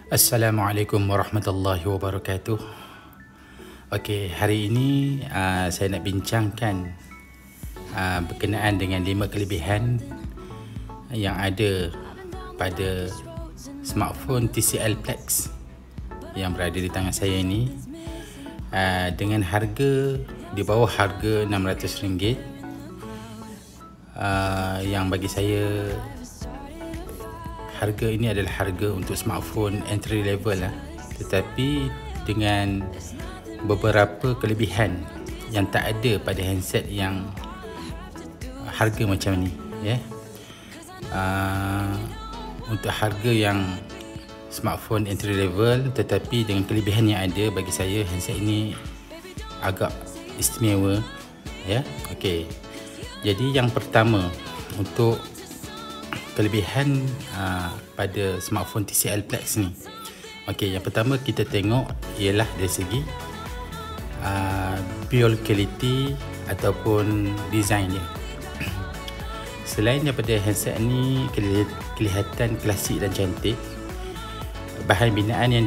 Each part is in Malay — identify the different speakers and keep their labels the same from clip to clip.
Speaker 1: Assalamualaikum warahmatullahi wabarakatuh. Okey, hari ini saya nak bincangkan berkenaan dengan 5 kelebihan yang ada pada smartphone TCL Plex yang berada di tangan saya ini, dengan harga di bawah harga RM600, yang bagi saya harga ini adalah harga untuk smartphone entry level lah, tetapi dengan beberapa kelebihan yang tak ada pada handset yang harga macam ni, ya. Untuk harga yang smartphone entry level tetapi dengan kelebihan yang ada, bagi saya handset ini agak istimewa, ya. Okey. Jadi yang pertama, untuk kelebihan pada smartphone TCL Plex ni. Okey, yang pertama kita tengok ialah dari segi build quality ataupun design dia. Selain daripada handset ni kelihatan klasik dan cantik, bahan binaan yang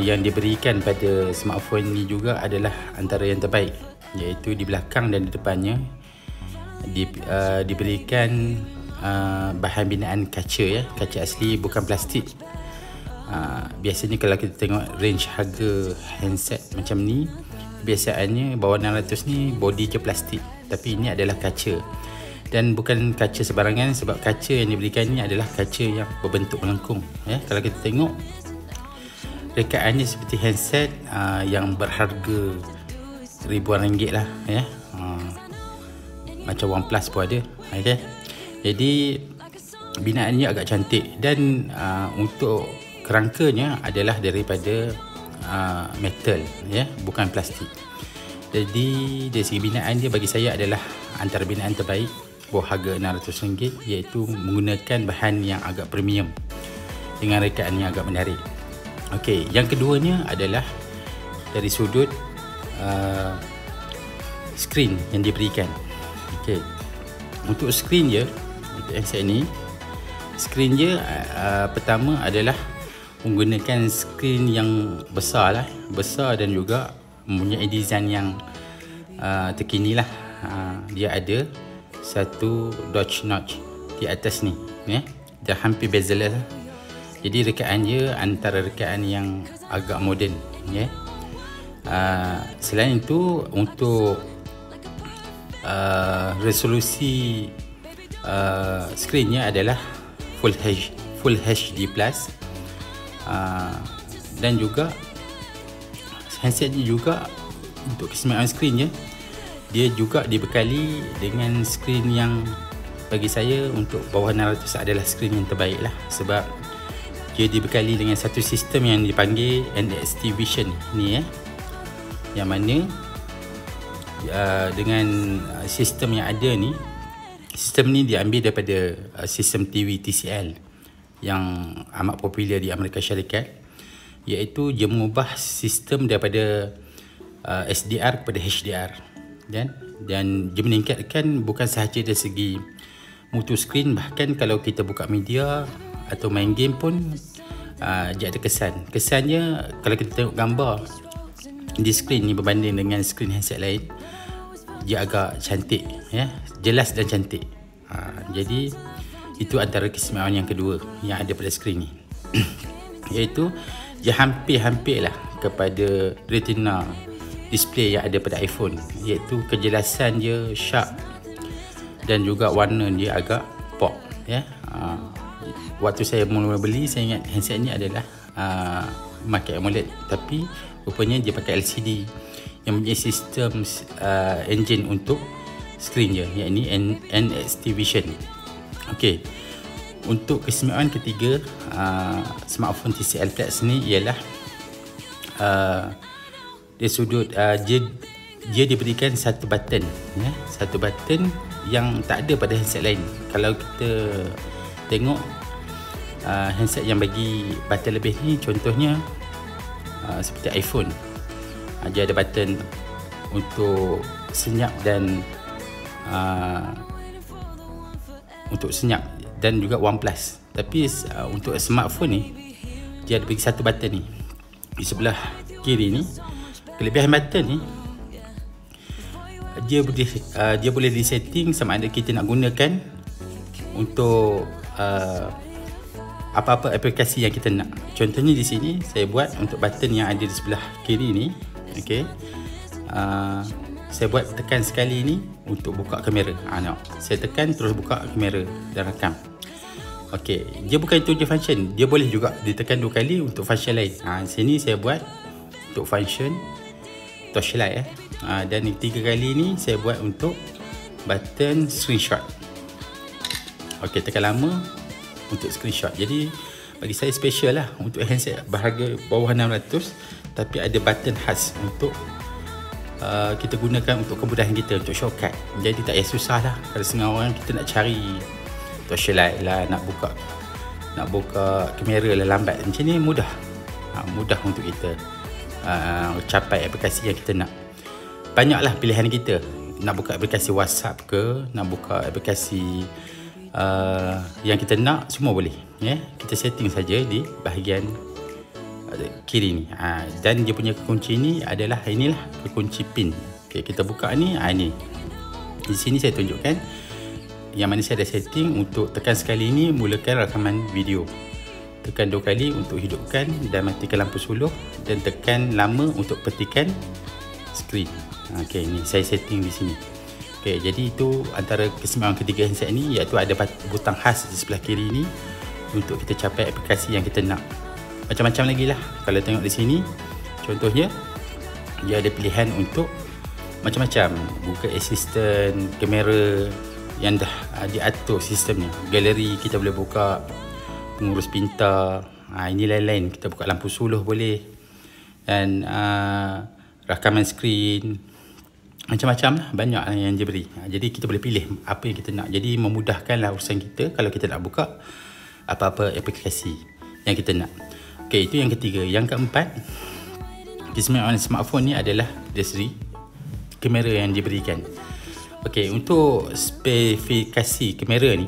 Speaker 1: yang diberikan pada smartphone ni juga adalah antara yang terbaik, iaitu di belakang dan di depannya diberikan bahan binaan kaca, ya, kaca asli, bukan plastik. Biasanya kalau kita tengok range harga handset macam ni, biasaannya bawah 600 ni body je plastik, tapi ini adalah kaca, dan bukan kaca sebarangan, sebab kaca yang diberikan ni adalah kaca yang berbentuk melengkung, ya. Kalau kita tengok rekaannya seperti handset yang berharga ribuan ringgit lah, ya. Macam OnePlus pun ada, okay? Jadi binaannya agak cantik, dan untuk kerangkanya adalah daripada metal, ya, bukan plastik. Jadi dari segi binaan dia, bagi saya adalah antara binaan terbaik bawah harga RM600, iaitu menggunakan bahan yang agak premium dengan rekaan yang agak menarik. Okey, yang keduanya adalah dari sudut skrin yang diberikan. Okey, untuk skrin je, untuk handset ni, skrin je pertama adalah menggunakan skrin yang besar lah, besar dan juga mempunyai design yang terkini lah. Dia ada satu notch di atas ni, ya, dah hampir bezel lah. Jadi rekaan dia antara rekaan yang agak moden, ya. Selain itu, untuk resolusi skrinnya adalah Full HD Plus, dan juga handset ni juga untuk keistimewaan skrinnya, dia juga dibekali dengan skrin yang bagi saya untuk bawah 600 adalah skrin yang terbaik lah, sebab dia dibekali dengan satu sistem yang dipanggil NXT Vision ni, ya, yang mana dengan sistem yang ada ni, sistem ni diambil daripada sistem TV TCL yang amat popular di Amerika Syarikat, iaitu dia mengubah sistem daripada SDR kepada HDR, dan dia meningkatkan bukan sahaja dari segi mutu skrin, bahkan kalau kita buka media atau main game pun dia ada kesannya kalau kita tengok gambar di skrin ni berbanding dengan skrin handset lain, dia agak cantik, ya, jelas dan cantik. Jadi itu antara keistimewaan yang kedua yang ada pada skrin ni iaitu dia hampir-hampir lah kepada retina display yang ada pada iPhone, iaitu kejelasan dia sharp dan juga warna dia agak pop, ya. Waktu saya mula beli, saya ingat handset ni adalah pakai AMOLED, tapi rupanya dia pakai LCD yang mempunyai sistem engine untuk skrin dia, iaitu NXT Vision. Okey, untuk keistimewaan ketiga smartphone TCL Plex ni ialah dari sudut dia diberikan satu button, ya, satu button yang tak ada pada handset lain. Kalau kita tengok handset yang bagi button lebih ni, contohnya seperti iPhone, dia ada button untuk senyap dan untuk senyap, dan juga OnePlus. Tapi untuk smartphone ni dia ada bagi satu button ni di sebelah kiri ni. Kelebihan button ni, dia boleh disetting sama ada kita nak gunakan untuk apa-apa aplikasi yang kita nak. Contohnya di sini saya buat untuk button yang ada di sebelah kiri ni. Okey, saya buat tekan sekali ni untuk buka kamera. Saya tekan terus buka kamera dan rakam. Okey, dia bukan itu je function, dia boleh juga ditekan 2 kali untuk function lain. Sini saya buat untuk function torchlight dan 3 kali ni saya buat untuk button screenshot. Okey, tekan lama untuk screenshot. Jadi bagi saya special lah untuk handset berharga bawah 600, tapi ada button khas untuk kita gunakan untuk kemudahan kita, untuk shortcut. Jadi tak payah susah lah. Kalau setengah orang kita nak cari torchlight lah, nak buka kamera lah lambat, macam ni mudah untuk kita capai aplikasi yang kita nak. Banyaklah pilihan kita, nak buka aplikasi WhatsApp ke, nak buka aplikasi yang kita nak, semua boleh. Kita setting saja di bahagian kiri ni. Dan dia punya kunci ni adalah, inilah kunci pin. Okay, kita buka ni, ni di sini saya tunjukkan yang mana saya ada setting untuk tekan sekali ni mulakan rakaman video, tekan 2 kali untuk hidupkan dan matikan lampu suluh, dan tekan lama untuk petikan skrin. Okey, ni saya setting di sini. Okey, jadi itu antara keseimbangan ketiga handset ni, iaitu ada butang khas di sebelah kiri ni untuk kita capai aplikasi yang kita nak. Macam-macam lagi lah. Kalau tengok di sini, contohnya dia ada pilihan untuk macam-macam, buka assistant, kamera yang dah diatur sistemnya, galeri kita boleh buka, pengurus pintar, ini lain-lain, kita buka lampu suluh boleh, dan rakaman skrin, macam-macam lah, banyak yang dia beri. Jadi kita boleh pilih apa yang kita nak. Jadi memudahkanlah urusan kita kalau kita nak buka apa-apa aplikasi yang kita nak. Okey, itu yang ketiga. Yang keempat, keseimbangan smartphone ni adalah dari segi kamera yang diberikan. Okey, untuk spesifikasi kamera ni,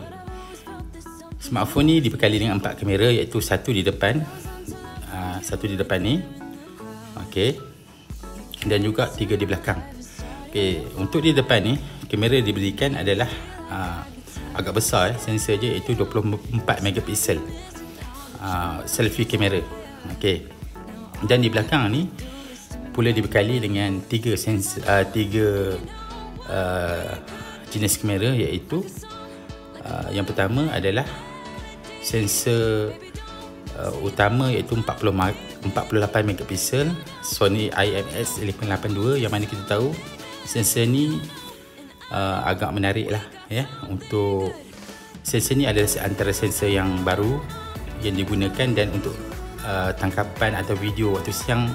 Speaker 1: smartphone ni dibekali dengan 4 kamera, iaitu satu di depan ni, okey, dan juga 3 di belakang. Okey, untuk di depan ni, kamera diberikan adalah agak besar, sensor je, iaitu 24 megapiksel selfie kamera. Okey, dan di belakang ni pula dibekali dengan 3 jenis kamera, iaitu yang pertama adalah sensor utama, iaitu 48 megapiksel Sony IMX 882, yang mana kita tahu sensor ni agak menarik lah untuk sensor ni adalah antara sensor yang baru yang digunakan, dan untuk tangkapan atau video waktu siang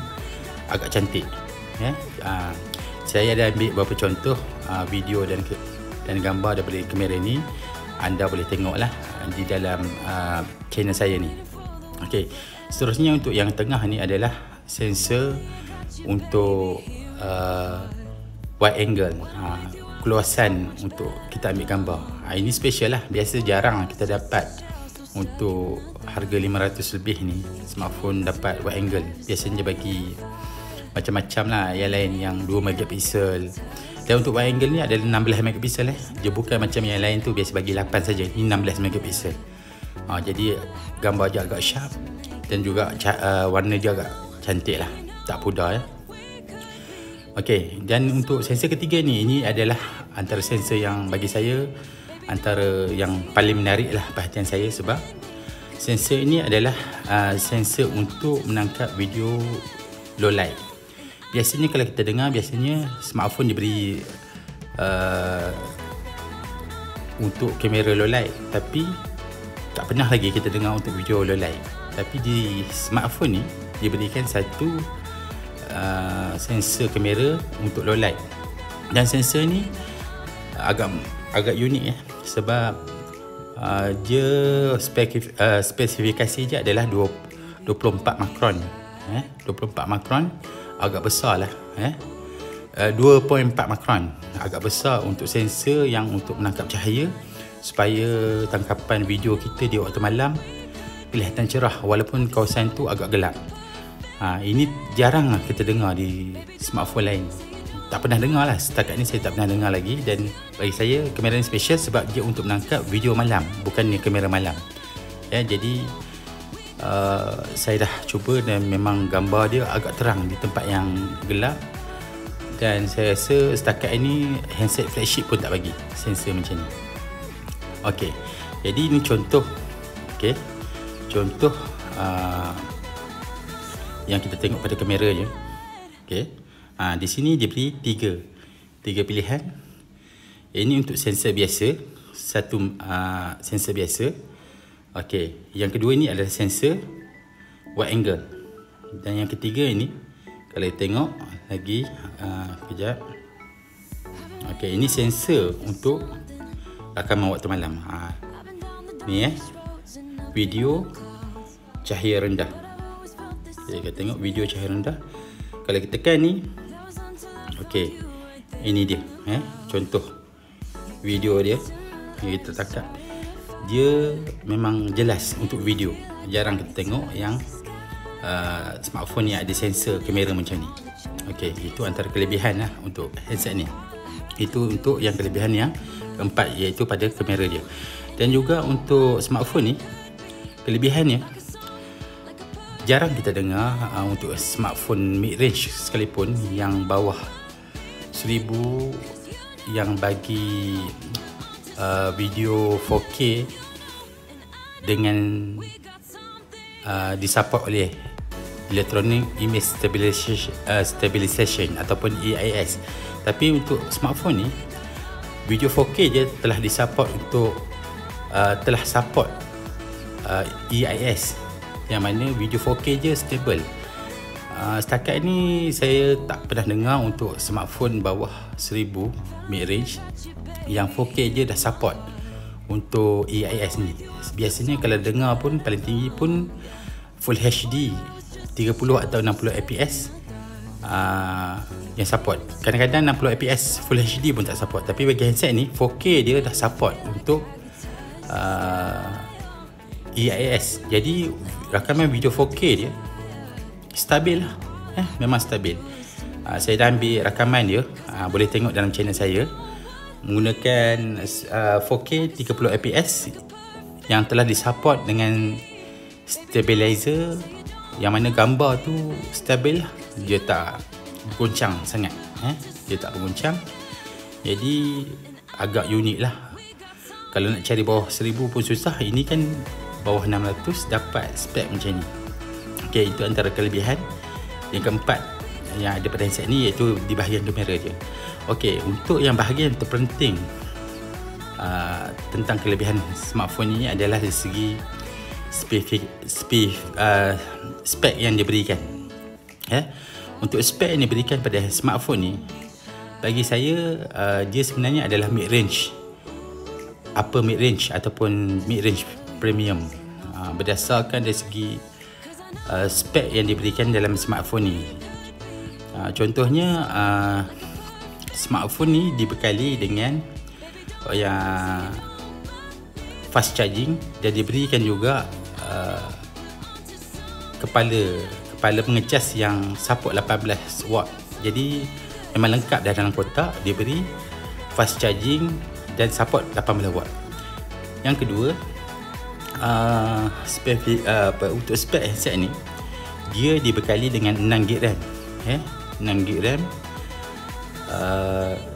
Speaker 1: agak cantik. Saya ada ambil beberapa contoh video dan gambar daripada kamera ni. Anda boleh tengoklah di dalam channel saya ni. Okey, seterusnya untuk yang tengah ni adalah sensor untuk wide angle, keluasan untuk kita ambil gambar. Ini special lah, biasa jarang kita dapat. Untuk harga 500 lebih ni, smartphone dapat wide angle. Biasanya bagi macam-macam lah, yang lain yang 2 megapiksel. Dan untuk wide angle ni adalah 16 megapiksel. Dia bukan macam yang lain tu biasa bagi 8 saja. Ini 16 megapiksel. Jadi gambar dia agak sharp, dan juga warna dia agak cantik lah, tak pudar. Okey, dan untuk sensor ketiga ni, ini adalah antara sensor yang bagi saya antara yang paling menarik lah perhatian saya, sebab sensor ini adalah sensor untuk menangkap video low light. Biasanya kalau kita dengar, biasanya smartphone diberi untuk kamera low light, tapi tak pernah lagi kita dengar untuk video low light. Tapi di smartphone ni diberikan satu sensor kamera untuk low light, dan sensor ni agak unik sebab dia spesifikasi je adalah 24 makron. 24 makron agak besar lah. 2.4 makron agak besar untuk sensor yang untuk menangkap cahaya, supaya tangkapan video kita di waktu malam kelihatan cerah walaupun kawasan tu agak gelap. Ini jarang lah kita dengar di smartphone lain. Tak pernah dengar lah, setakat ni saya tak pernah dengar lagi. Dan bagi saya kamera ni special sebab dia untuk menangkap video malam, bukannya kamera malam. Jadi saya dah cuba dan memang gambar dia agak terang di tempat yang gelap. Dan saya rasa setakat ini handset flagship pun tak bagi sensor macam ni. Okey, jadi ini contoh. Okey, contoh yang kita tengok pada kamera je. Okey, di sini dia beri tiga pilihan. Ini untuk sensor biasa, satu sensor biasa. Okey, yang kedua ini adalah sensor wide angle. Dan yang ketiga ini, kalau kita tengok lagi, kejap. Okey, ini sensor untuk rakaman waktu malam. Ni video cahaya rendah. Okey, kita tengok video cahaya rendah. Kalau kita tekan ni, okey, ini dia, contoh video dia. Kita tangkap, dia memang jelas untuk video. Jarang kita tengok yang smartphone yang ada sensor kamera macam ni. Okey, itu antara kelebihan lah untuk headset ni. Itu untuk yang kelebihan yang keempat, iaitu pada kamera dia. Dan juga untuk smartphone ni, kelebihannya jarang kita dengar untuk smartphone mid range sekalipun yang bawah 1000 yang bagi video 4K dengan disupport oleh Electronic Image Stabilization ataupun EIS. Tapi untuk smartphone ni, video 4K je telah disupport untuk telah support EIS, yang mana video 4K je stable. Setakat ni saya tak pernah dengar untuk smartphone bawah 1000 mid range yang 4K je dah support untuk EIS ni. Biasanya kalau dengar pun paling tinggi pun Full HD 30 atau 60 fps yang support. Kadang-kadang 60 fps Full HD pun tak support. Tapi bagi handset ni 4K dia dah support untuk EIS. Jadi rakaman video 4K dia stabil lah, memang stabil. Saya dah ambil rakaman dia, boleh tengok dalam channel saya, menggunakan 4K 30 fps yang telah disupport dengan stabilizer, yang mana gambar tu stabil lah, dia tak bergoncang sangat, dia tak bergoncang. Jadi agak unik lah. Kalau nak cari bawah 1000 pun susah. Ini kan bawah 600 dapat spek macam ni. Okey, itu antara kelebihan. Yang keempat yang ada pada handset ni, iaitu di bahagian kamera dia. Okey, untuk yang bahagian terpenting tentang kelebihan smartphone ini adalah dari segi spek yang diberikan. Untuk spek yang diberikan pada smartphone ni, bagi saya dia sebenarnya adalah mid range, upper mid range ataupun mid range premium, berdasarkan dari segi spek yang diberikan dalam smartphone ni. Contohnya smartphone ni dibekali dengan yang fast charging, dan diberikan juga kepala pengecas yang support 18 watt. Jadi memang lengkap dah dalam kotak. Dia beri fast charging dan support 18 watt. Yang kedua, untuk spek headset ni, dia dibekali dengan 6GB RAM, 6GB RAM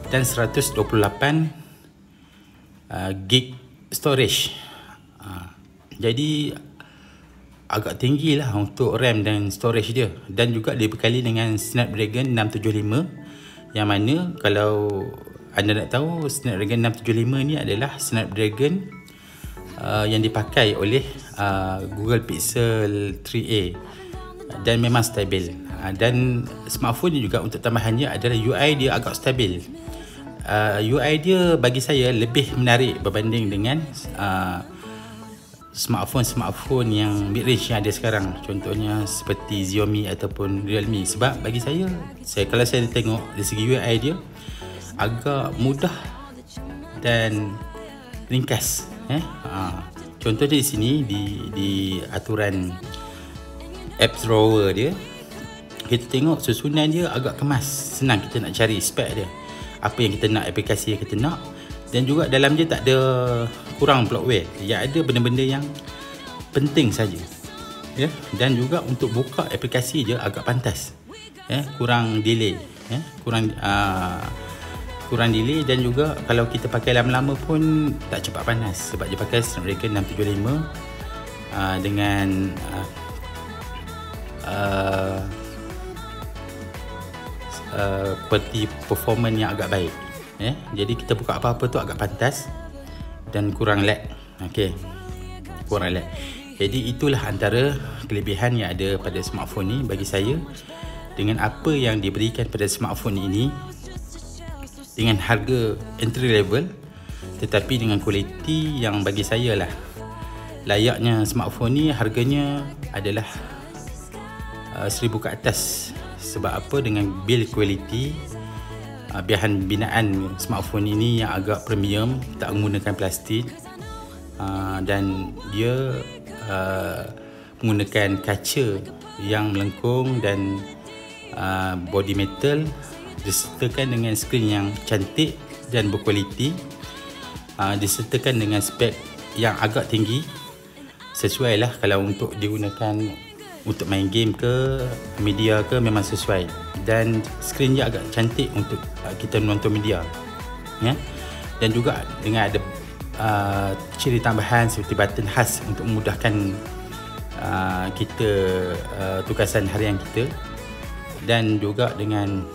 Speaker 1: dan 128GB storage. Jadi agak tinggi lah untuk RAM dan storage dia. Dan juga dibekali dengan Snapdragon 675, yang mana kalau anda nak tahu, Snapdragon 675 ni adalah Snapdragon yang dipakai oleh Google Pixel 3a, dan memang stabil. Dan smartphone ni juga untuk tambahannya adalah UI dia agak stabil. UI dia bagi saya lebih menarik berbanding dengan smartphone yang mid range yang ada sekarang, contohnya seperti Xiaomi ataupun Realme. Sebab bagi saya kalau saya tengok dari segi UI dia agak mudah dan ringkas, Contohnya di sini di aturan app drawer dia, kita tengok susunan dia agak kemas, senang kita nak cari spek dia, apa yang kita nak, aplikasi yang kita nak. Dan juga dalam dia tak ada kurang bloatware, yang ada benda-benda yang penting saja, ya. Dan juga untuk buka aplikasi dia agak pantas, ya, kurang delay, ya, kurang delay. Dan juga kalau kita pakai lama-lama pun tak cepat panas, sebab dia pakai Snapdragon 675 dengan kualiti performance yang agak baik, ya. Jadi kita buka apa-apa tu agak pantas dan kurang lag. Okey, kurang lag. Jadi itulah antara kelebihan yang ada pada smartphone ni bagi saya. Dengan apa yang diberikan pada smartphone ini, dengan harga entry level tetapi dengan kualiti yang bagi saya lah layaknya. Smartphone ni harganya adalah 1000 ke atas. Sebab apa? Dengan build quality, bahan binaan smartphone ini yang agak premium, tak menggunakan plastik, dan dia menggunakan kaca yang melengkung dan body metal, disertakan dengan skrin yang cantik dan berkualiti, disertakan dengan spek yang agak tinggi. Sesuai lah kalau untuk digunakan untuk main game ke media ke, memang sesuai. Dan skrin dia agak cantik untuk kita menonton media, ya. Dan juga dengan ada ciri tambahan seperti button khas untuk memudahkan kita tugasan harian kita. Dan juga dengan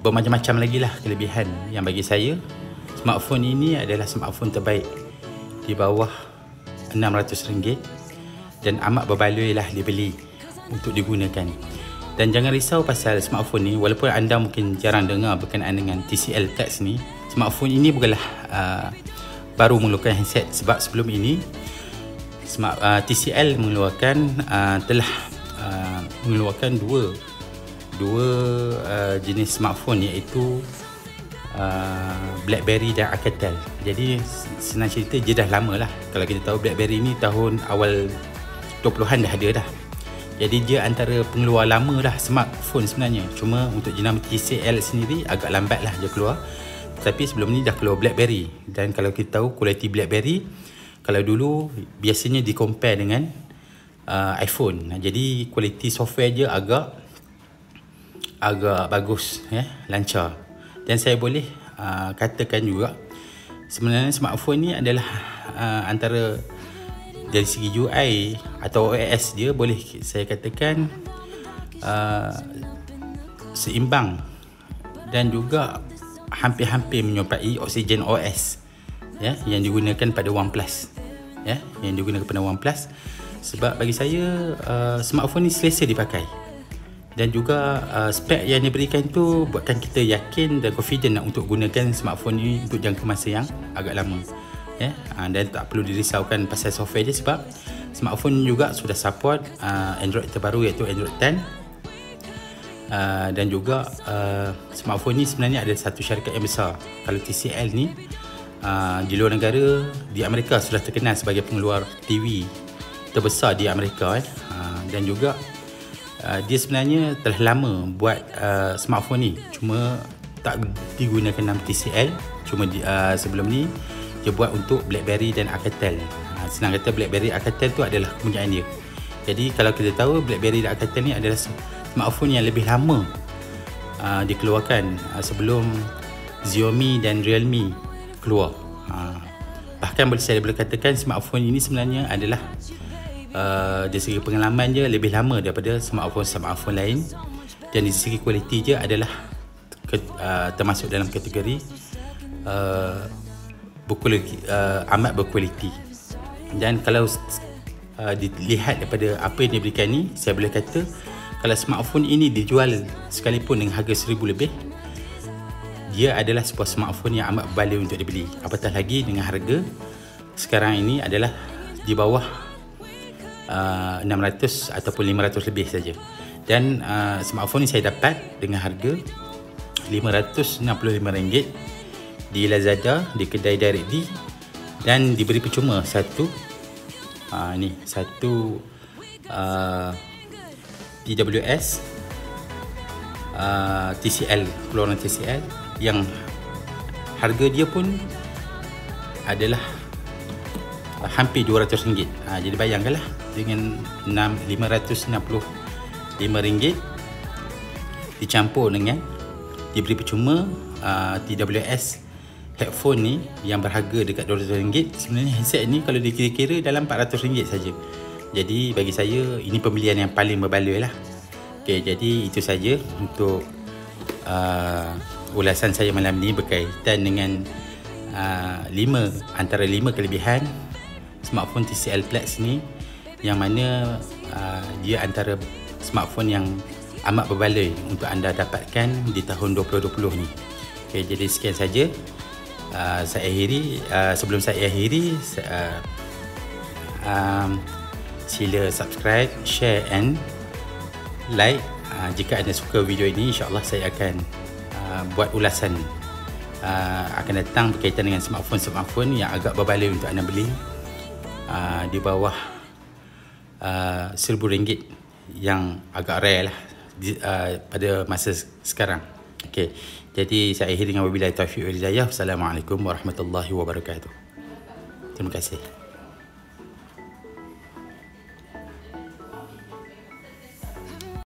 Speaker 1: bermacam-macam lagi lah kelebihan yang bagi saya smartphone ini adalah smartphone terbaik di bawah RM600 dan amat berbaloi lah dibeli untuk digunakan. Dan jangan risau pasal smartphone ni, walaupun anda mungkin jarang dengar berkenaan dengan TCL Tax ni, smartphone ini bukanlah baru mengeluarkan handset. Sebab sebelum ini TCL telah mengeluarkan dua jenis smartphone, iaitu BlackBerry dan Alcatel. Jadi senang cerita dia dah lama lah. Kalau kita tahu BlackBerry ni tahun awal 20-an dah ada dah. Jadi dia antara pengeluar lama lah smartphone sebenarnya. Cuma untuk jenama TCL sendiri agak lambat lah dia keluar. Tapi sebelum ni dah keluar BlackBerry. Dan kalau kita tahu kualiti BlackBerry, kalau dulu biasanya di compare dengan iPhone. Jadi kualiti software dia agak bagus, ya, lancar. Dan saya boleh katakan juga sebenarnya smartphone ni adalah antara dari segi UI atau OS dia, boleh saya katakan seimbang dan juga hampir-hampir menyerupai Oxygen OS, ya, yang digunakan pada OnePlus, ya, yang digunakan pada OnePlus. Sebab bagi saya smartphone ni selesa dipakai. Dan juga spek yang diberikan tu buatkan kita yakin dan confident nak untuk gunakan smartphone ni untuk jangka masa yang agak lama, ya. Dan tak perlu dirisaukan pasal software dia, sebab smartphone juga sudah support Android terbaru, iaitu Android 10. Dan juga smartphone ni sebenarnya ada satu syarikat yang besar. Kalau TCL ni di luar negara, di Amerika sudah terkenal sebagai pengeluar TV terbesar di Amerika, dan juga dia sebenarnya telah lama buat smartphone ni, cuma tak digunakan nama TCL. Cuma sebelum ni dia buat untuk BlackBerry dan Alcatel. Senang kata BlackBerry Alcatel tu adalah kepunyaan dia. Jadi kalau kita tahu BlackBerry dan Alcatel ni adalah smartphone yang lebih lama dikeluarkan sebelum Xiaomi dan Realme keluar. Bahkan saya boleh katakan smartphone ini sebenarnya adalah dari segi pengalaman dia lebih lama daripada smartphone lain. Dan dari segi kualiti dia adalah termasuk dalam kategori amat berkualiti. Dan kalau dilihat daripada apa yang diberikan ni, saya boleh kata kalau smartphone ini dijual sekalipun dengan harga 1000 lebih, dia adalah sebuah smartphone yang amat berbaloi untuk dibeli. Apatah lagi dengan harga sekarang ini adalah di bawah 600 ataupun 500 lebih saja. Dan smartphone ni saya dapat dengan harga RM565 di Lazada, di kedai Direct D, dan diberi percuma satu TWS TCL, keluaran TCL yang harga dia pun adalah hampir RM200. Jadi bayangkanlah dengan RM565 dicampur dengan diberi percuma TWS headphone ni yang berharga dekat RM200. Sebenarnya headset ni kalau dikira-kira dalam RM400 saja. Jadi bagi saya ini pembelian yang paling berbaloi lah. Okay, jadi itu saja untuk ulasan saya malam ni berkaitan dengan antara 5 kelebihan smartphone TCL Plex ni, yang mana dia antara smartphone yang amat berbaloi untuk anda dapatkan di tahun 2020 ni. Okay, jadi sekian saja. Saya akhiri. Sebelum saya akhiri, sila subscribe, share and like. Jika anda suka video ini, insyaAllah saya akan buat ulasan akan datang berkaitan dengan smartphone yang agak berbaloi untuk anda beli di bawah RM1,000, yang agak rare lah pada masa sekarang. Okay. Jadi saya akhiri dengan wabillahi taufiq wal hidayah. Wassalamualaikum warahmatullahi wabarakatuh. Terima kasih.